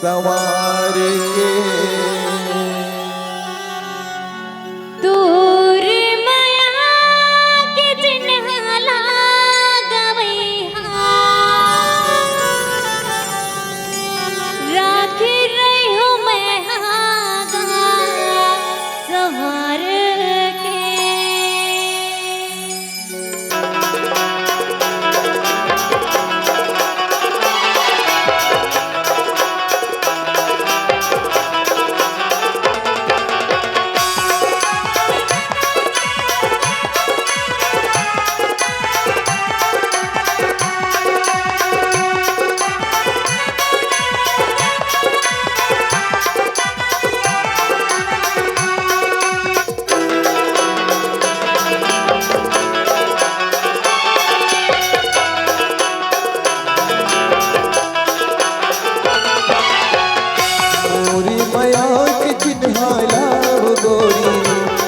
संवार के। दूर माया के जिन्हाला गवैहा राख रही हूँ मैं हागा संवार के।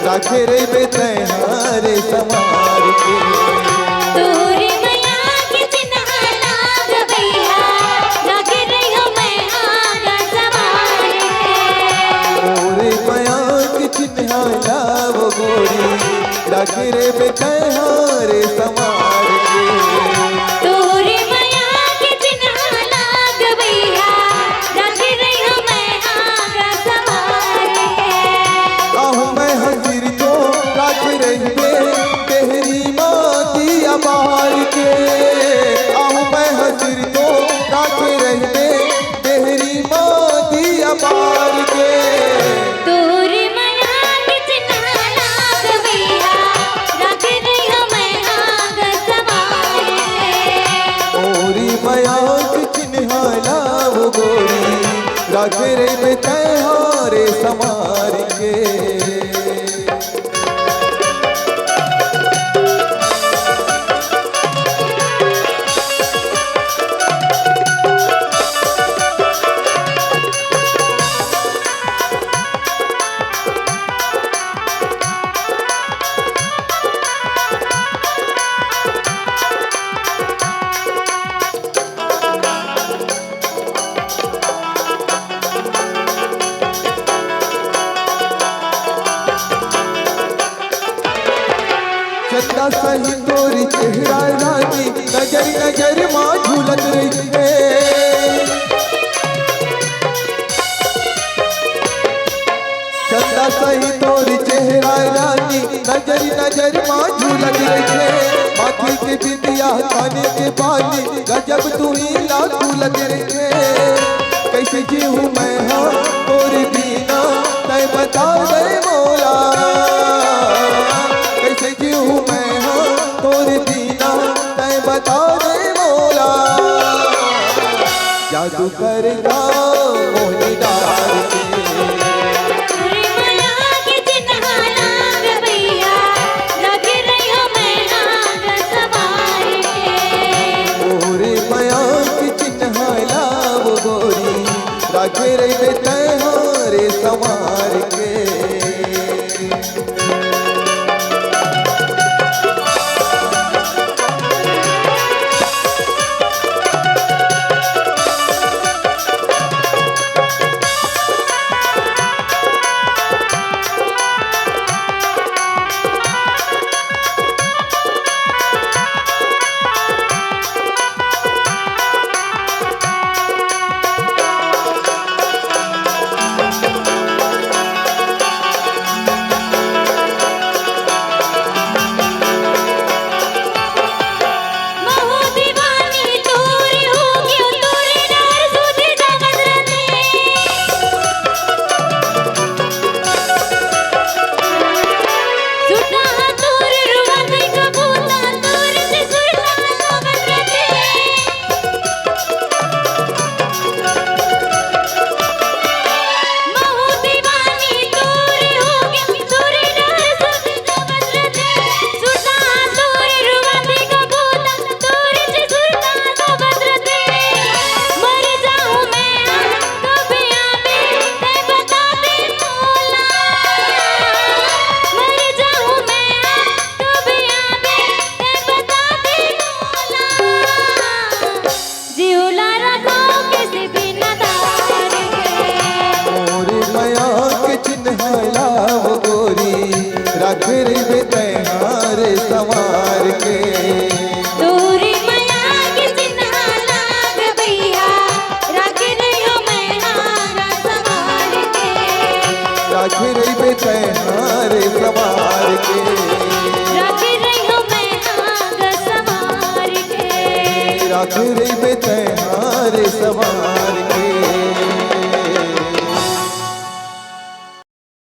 राखे रे बेतहारे संवार के। दूर माया के जिन्हाला गवैहा राख रही हूँ मैं हागा संवार के। मोरे माया के चिन्हाला वो गोरी राखे रे बेतहारे संवार के। दूर माया के जिन्हाला गवैहा राख रही हूँ मैं हागा संवार के। आहूँ मैं हजीर तो राख रही तेहरी माती अबार के। आहूँ मैं हजीर तो राख रही तेहरी माती अबार के। दूर माया के जिन्हाला गवैहा राख रही हूँ मैं हागा संवार के। मोरी माया के चिन्हाला वो गोरी राखे रे बेतहारे संवार के। चंदा सही तोरी चेहरा रानी नजर नजर माँ झूलत रही है। चंदा सही तोरी चेहरा रानी नजर नजर माँ झूलत रही है। माथे के बिंदिया काने के बाली गजब तू ही लाखूलत रही है। कैसे जीऊँ मैं हाँ तोरी बिना तय बता दे मौला। कैसे जीऊँ मैं हाँ तोरे बिना तय बता दे मौला। जादू करेगा मोहिनी डाल के। दूर माया के जिन्हाला गवैहा राख रही हूँ मैं हागा संवार के। मोरे माया की चिन्हाला वो गोरी राखे रे बेतहारे संवार